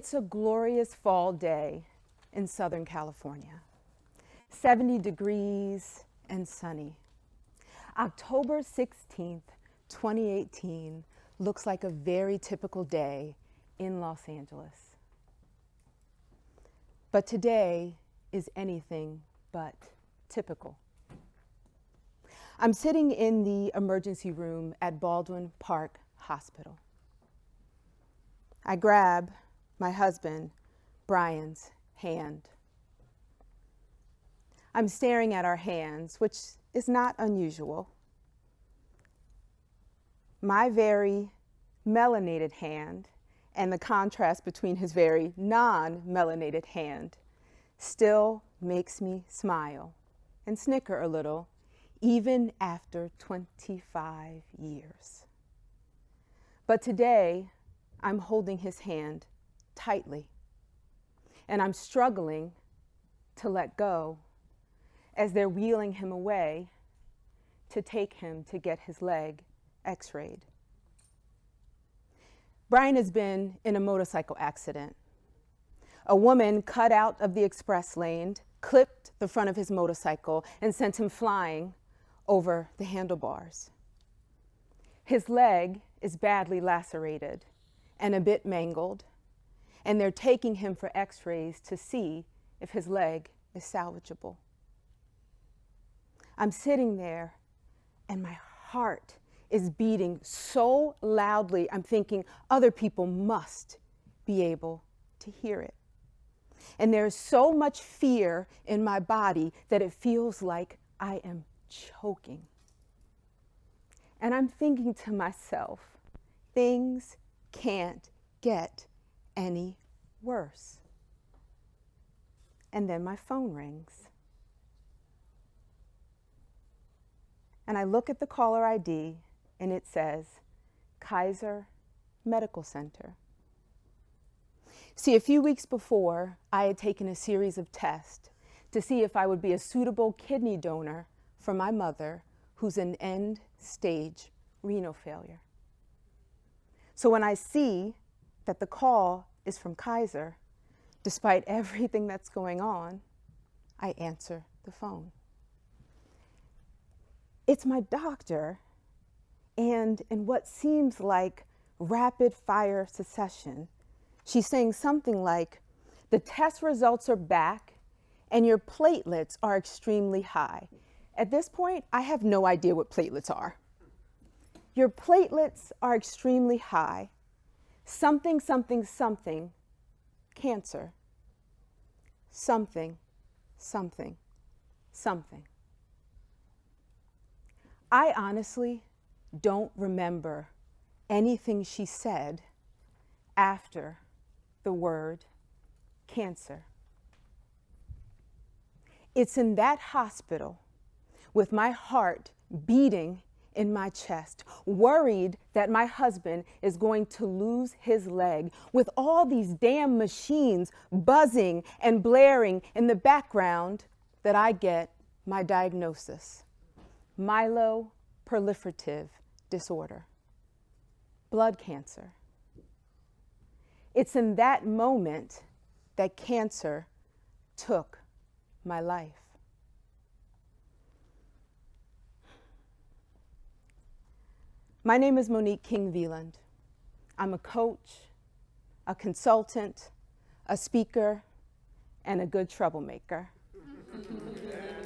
It's a glorious fall day in Southern California. 70 degrees and sunny. October 16th, 2018 looks like a very typical day in Los Angeles. But today is anything but typical. I'm sitting in the emergency room at Baldwin Park Hospital. I grab my husband, Brian's, hand. I'm staring at our hands, which is not unusual. My very melanated hand and the contrast between his very non-melanated hand still makes me smile and snicker a little, even after 25 years. But today, I'm holding his hand tightly, and I'm struggling to let go as they're wheeling him away to take him to get his leg x-rayed. Brian has been in a motorcycle accident. A woman cut out of the express lane, clipped the front of his motorcycle, and sent him flying over the handlebars. His leg is badly lacerated and a bit mangled, and they're taking him for x-rays to see if his leg is salvageable. I'm sitting there and my heart is beating so loudly, I'm thinking other people must be able to hear it. And there's so much fear in my body that it feels like I am choking. And I'm thinking to myself, things can't get any worse. And then my phone rings. And I look at the caller ID and it says, Kaiser Medical Center. See, a few weeks before, I had taken a series of tests to see if I would be a suitable kidney donor for my mother, who's in end-stage renal failure. So when I see that the call is from Kaiser, despite everything that's going on, I answer the phone. It's my doctor, and in what seems like rapid-fire succession, she's saying something like, the test results are back and your platelets are extremely high. At this point, I have no idea what platelets are. Your platelets are extremely high. Something, something, something, cancer. Something, something, something. I honestly don't remember anything she said after the word cancer. It's in that hospital with my heart beating in my chest, worried that my husband is going to lose his leg, with all these damn machines buzzing and blaring in the background, that I get my diagnosis: myeloproliferative disorder, blood cancer. It's in that moment that cancer took my life. My name is Monique King-Viehland. I'm a coach, a consultant, a speaker, and a good troublemaker.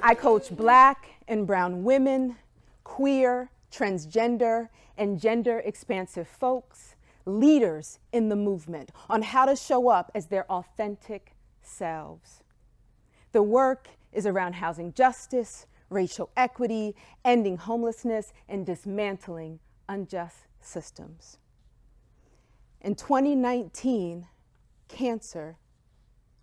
I coach Black and brown women, queer, transgender, and gender expansive folks, leaders in the movement, on how to show up as their authentic selves. The work is around housing justice, racial equity, ending homelessness, and dismantling unjust systems. In 2019, cancer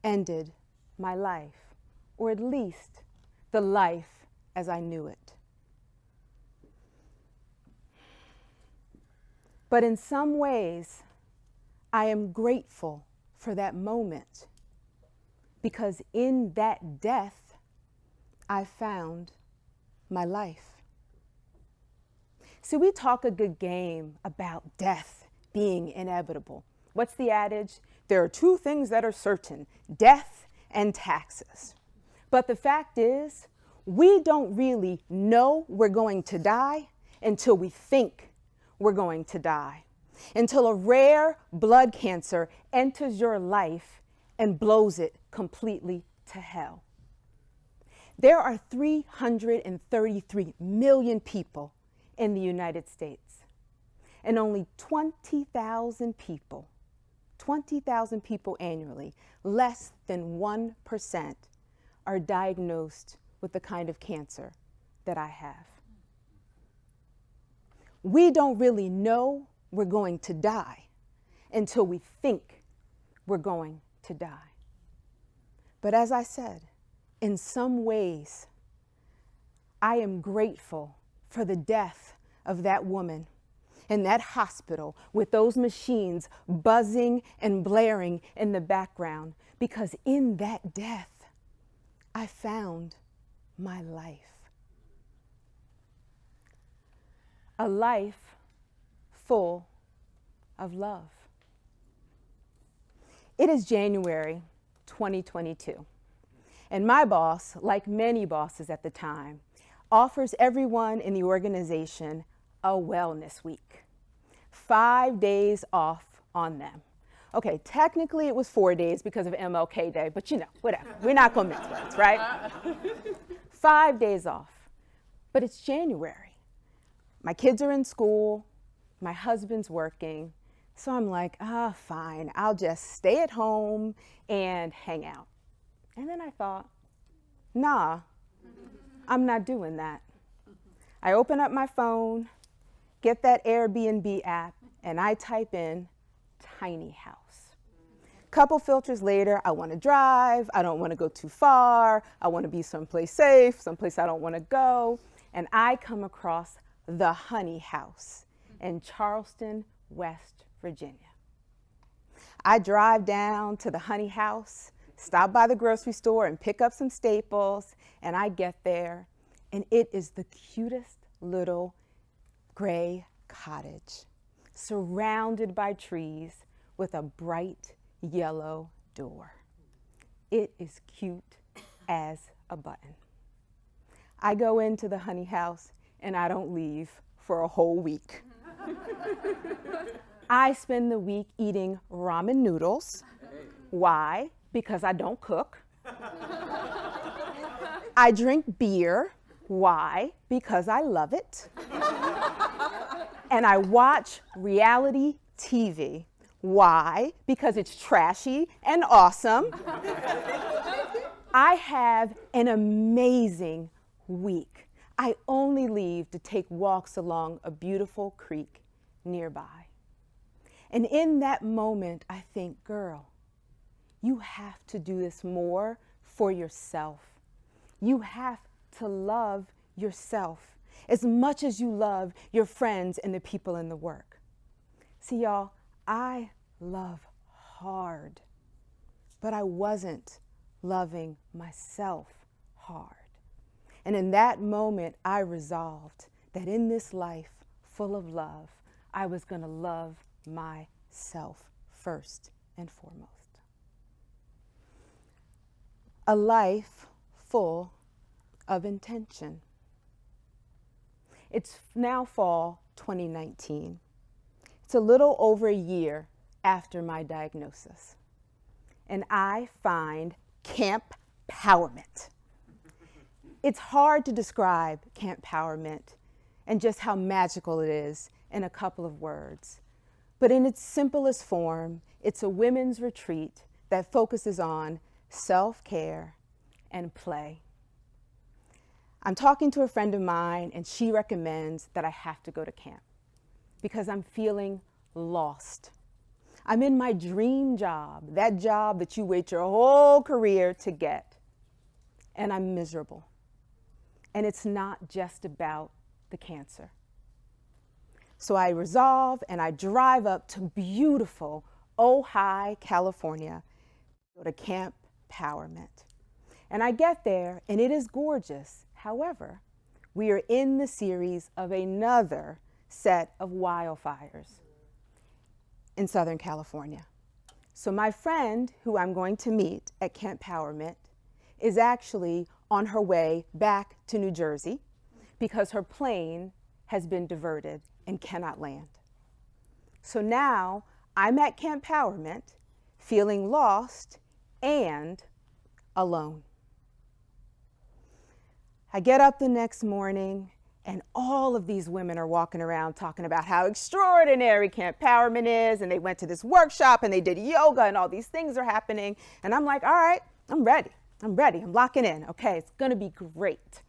ended my life, or at least the life as I knew it. But in some ways, I am grateful for that moment, because in that death, I found my life. See, we talk a good game about death being inevitable. What's the adage? There are two things that are certain: death and taxes. But the fact is, we don't really know we're going to die until we think we're going to die, until a rare blood cancer enters your life and blows it completely to hell. There are 333 million people in the United States, and only 20,000 people annually, less than 1%, are diagnosed with the kind of cancer that I have. We don't really know we're going to die until we think we're going to die. But as I said, in some ways, I am grateful for the death of that woman in that hospital with those machines buzzing and blaring in the background, because in that death, I found my life. A life full of love. It is January 2022, and my boss, like many bosses at the time, offers everyone in the organization a wellness week. 5 days off on them. Okay, technically it was 4 days because of MLK Day, but you know, whatever. We're not gonna mince words, right? 5 days off, but it's January. My kids are in school, my husband's working, so I'm like, fine, I'll just stay at home and hang out. And then I thought, nah, I'm not doing that. I open up my phone, get that Airbnb app, and I type in tiny house. Couple filters later, I want to drive, I don't want to go too far, I want to be someplace safe, someplace I don't want to go, and I come across the Honey House in Charleston, West Virginia. I drive down to the Honey House, stop by the grocery store and pick up some staples, and I get there, and it is the cutest little gray cottage, surrounded by trees with a bright yellow door. It is cute as a button. I go into the Honey House and I don't leave for a whole week. I spend the week eating ramen noodles. Why? Because I don't cook. I drink beer. Why? Because I love it. And I watch reality TV. Why? Because it's trashy and awesome. I have an amazing week. I only leave to take walks along a beautiful creek nearby. And in that moment, I think, girl, you have to do this more for yourself. You have to love yourself as much as you love your friends and the people in the work. See, y'all, I love hard, but I wasn't loving myself hard. And in that moment, I resolved that in this life full of love, I was going to love myself first and foremost. A life full of intention. It's now fall 2019. It's a little over a year after my diagnosis, and I find Campowerment. It's hard to describe Campowerment and just how magical it is in a couple of words. But in its simplest form, it's a women's retreat that focuses on self-care and play. I'm talking to a friend of mine, and she recommends that I have to go to camp because I'm feeling lost. I'm in my dream job, that job that you wait your whole career to get, and I'm miserable. And it's not just about the cancer. So I resolve and I drive up to beautiful Ojai, California, to go to Campowerment. And I get there and it is gorgeous. However, we are in the series of another set of wildfires in Southern California. So my friend, who I'm going to meet at Campowerment, is actually on her way back to New Jersey because her plane has been diverted and cannot land. So now I'm at Campowerment, feeling lost and alone. I get up the next morning and all of these women are walking around talking about how extraordinary Campowerment is, and they went to this workshop and they did yoga and all these things are happening. And I'm like, all right, I'm ready, I'm locking in. Okay, it's gonna be great.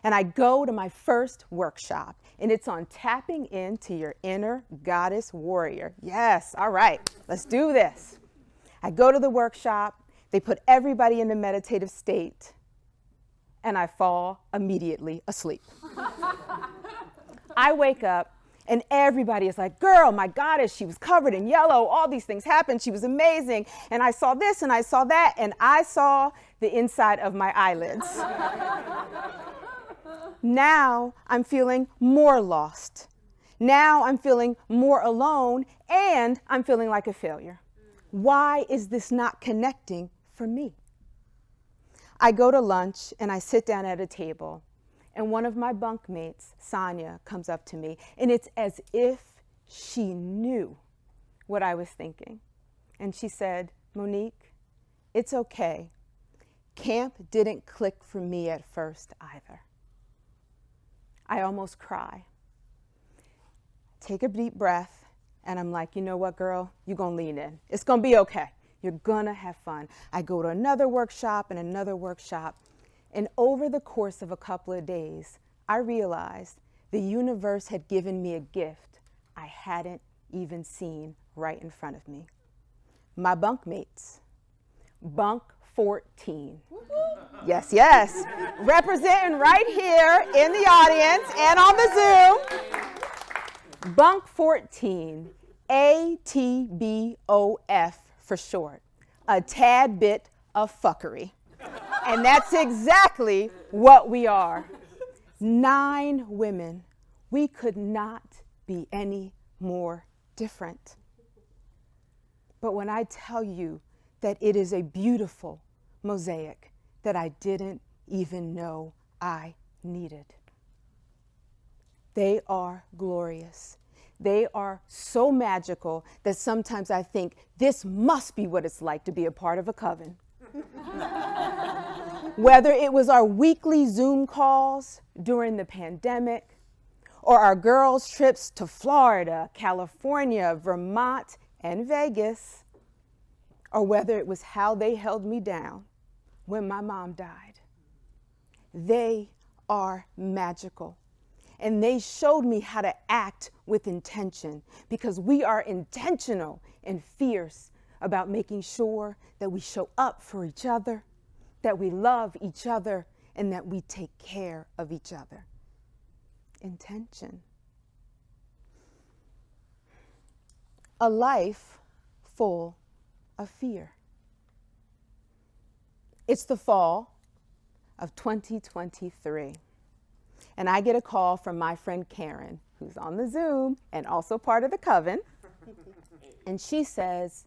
And I go to my first workshop, and it's on tapping into your inner goddess warrior. Yes, all right, let's do this. I go to the workshop, they put everybody in a meditative state, and I fall immediately asleep. I wake up, and everybody is like, girl, my goddess, she was covered in yellow, all these things happened, she was amazing, and I saw this, and I saw that, and I saw the inside of my eyelids. Now I'm feeling more lost. Now I'm feeling more alone, and I'm feeling like a failure. Why is this not connecting for me? I go to lunch and I sit down at a table, and one of my bunkmates, Sonia, comes up to me, and it's as if she knew what I was thinking. And she said, Monique, it's okay. Camp didn't click for me at first either. I almost cry. Take a deep breath, and I'm like, you know what, girl? You're gonna lean in. It's gonna be okay. You're gonna have fun. I go to another workshop and another workshop, and over the course of a couple of days, I realized the universe had given me a gift I hadn't even seen right in front of me. My bunkmates, bunk 14. Yes, yes. Representing right here in the audience and on the Zoom. Bunk 14, ATBOF for short, a tad bit of fuckery. And that's exactly what we are. 9 women. We could not be any more different. But when I tell you that it is a beautiful mosaic that I didn't even know I needed. They are glorious. They are so magical that sometimes I think this must be what it's like to be a part of a coven. Whether it was our weekly Zoom calls during the pandemic, or our girls' trips to Florida, California, Vermont, and Vegas, or whether it was how they held me down when my mom died. They are magical. And they showed me how to act with intention, because we are intentional and fierce about making sure that we show up for each other, that we love each other, and that we take care of each other. Intention. A life full of fear. It's the fall of 2023. And I get a call from my friend Karen, who's on the Zoom and also part of the coven. And she says,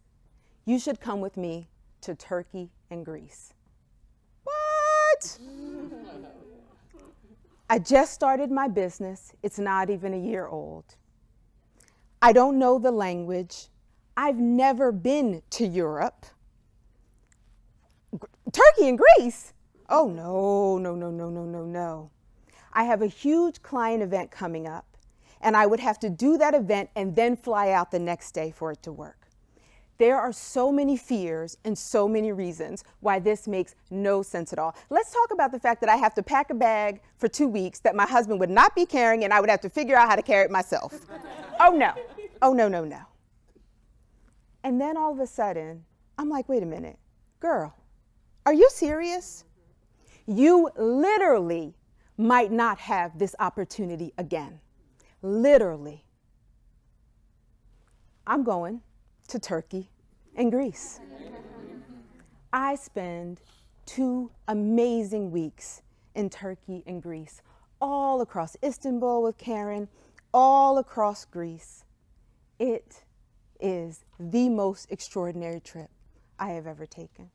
you should come with me to Turkey and Greece. What? I just started my business. It's not even a year old. I don't know the language. I've never been to Europe. Turkey and Greece? Oh, no. I have a huge client event coming up, and I would have to do that event and then fly out the next day for it to work. There are so many fears and so many reasons why this makes no sense at all. Let's talk about the fact that I have to pack a bag for 2 weeks that my husband would not be carrying, and I would have to figure out how to carry it myself. Oh, no. And then all of a sudden, I'm like, wait a minute, girl, are you serious? You literally might not have this opportunity again. Literally. I'm going to Turkey and Greece. I spend 2 amazing weeks in Turkey and Greece, all across Istanbul with Karen, all across Greece. It is the most extraordinary trip I have ever taken.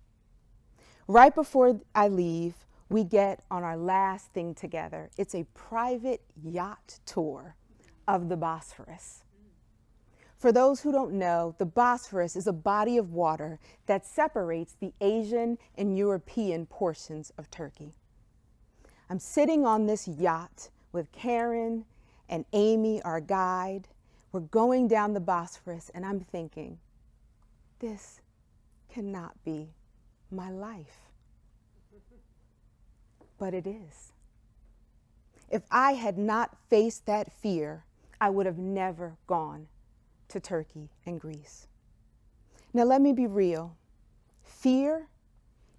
Right before I leave, we get on our last thing together. It's a private yacht tour of the Bosphorus. For those who don't know, the Bosphorus is a body of water that separates the Asian and European portions of Turkey. I'm sitting on this yacht with Karen and Amy, our guide. We're going down the Bosphorus, and I'm thinking, this cannot be my life. But it is. If I had not faced that fear, I would have never gone to Turkey and Greece. Now let me be real. Fear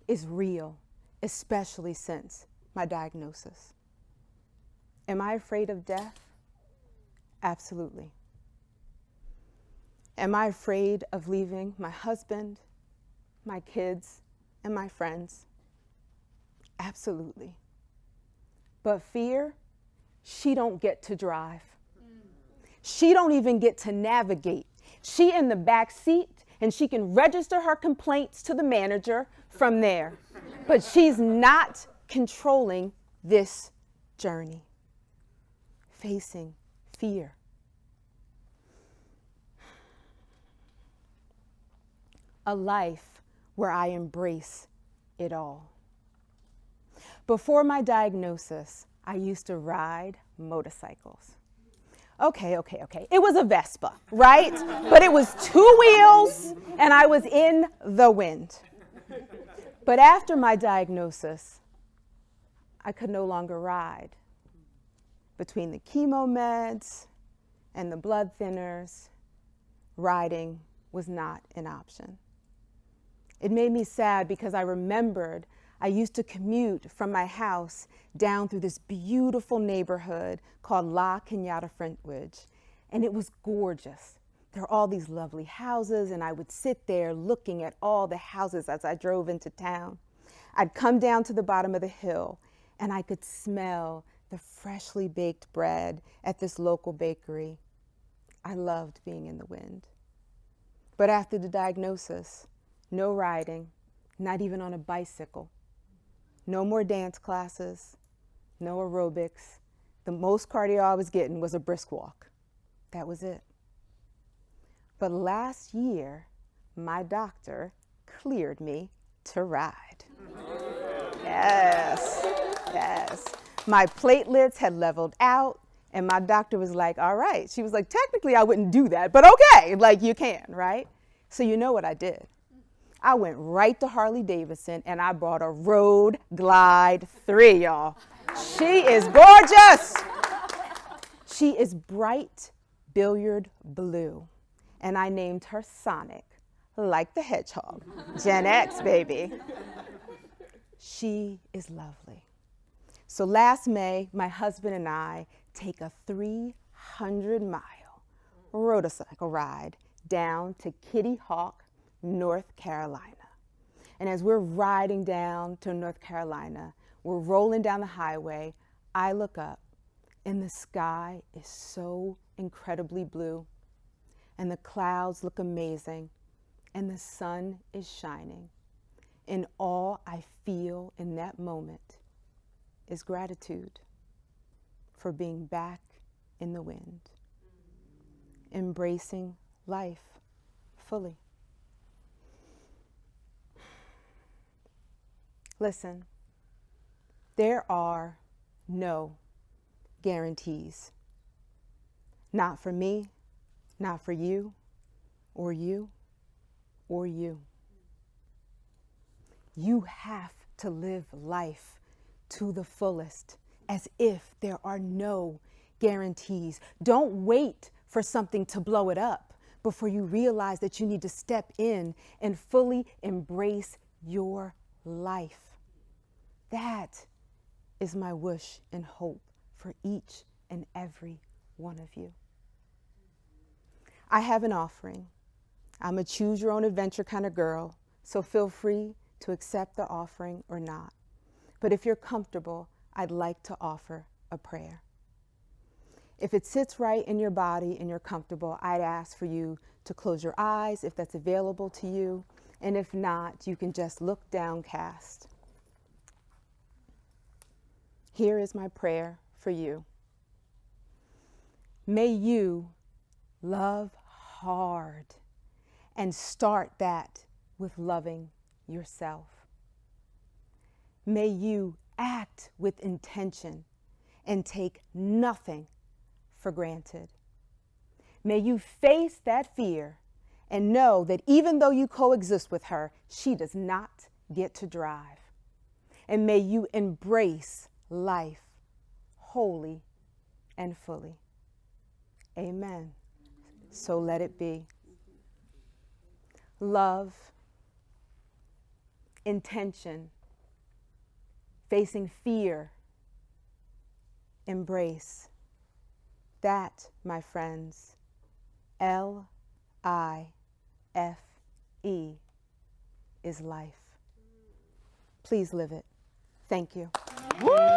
is real, especially since my diagnosis. Am I afraid of death? Absolutely. Am I afraid of leaving my husband, my kids, and my friends? Absolutely. But fear, she don't get to drive. She don't even get to navigate. She in the back seat, and she can register her complaints to the manager from there. But she's not controlling this journey. Facing fear. A life where I embrace it all. Before my diagnosis, I used to ride motorcycles. Okay. It was a Vespa, right? But it was 2 wheels, and I was in the wind. But after my diagnosis, I could no longer ride. Between the chemo meds and the blood thinners, riding was not an option. It made me sad because I remembered I used to commute from my house down through this beautiful neighborhood called La Cañada Frontridge, and it was gorgeous. There were all these lovely houses, and I would sit there looking at all the houses as I drove into town. I'd come down to the bottom of the hill, and I could smell the freshly baked bread at this local bakery. I loved being in the wind. But after the diagnosis, no riding, not even on a bicycle. No more dance classes, no aerobics. The most cardio I was getting was a brisk walk. That was it. But last year, my doctor cleared me to ride. Yes. My platelets had leveled out, and my doctor was like, all right. She was like, technically I wouldn't do that, but okay, like you can, right? So you know what I did? I went right to Harley Davidson and I bought a Road Glide 3, y'all. She is gorgeous. She is bright billiard blue. And I named her Sonic, like the hedgehog. Gen X, baby. She is lovely. So last May, my husband and I take a 300-mile motorcycle ride down to Kitty Hawk, North Carolina. And as we're riding down to North Carolina, we're rolling down the highway, I look up and the sky is so incredibly blue and the clouds look amazing and the sun is shining. And all I feel in that moment is gratitude for being back in the wind, embracing life fully. Listen, there are no guarantees. Not for me, not for you, or you, or you. You have to live life to the fullest as if there are no guarantees. Don't wait for something to blow it up before you realize that you need to step in and fully embrace your life. That is my wish and hope for each and every one of you. I have an offering. I'm a choose your own adventure kind of girl, so feel free to accept the offering or not. But if you're comfortable, I'd like to offer a prayer. If it sits right in your body and you're comfortable, I'd ask for you to close your eyes if that's available to you. And if not, you can just look downcast. Here is my prayer for you. May you love hard and start that with loving yourself. May you act with intention and take nothing for granted. May you face that fear and know that even though you coexist with her, she does not get to drive. And may you embrace life wholly and fully. Amen. So let it be. Love, intention, facing fear, embrace. That, my friends, LIFE is life. Please live it. Thank you. Woo!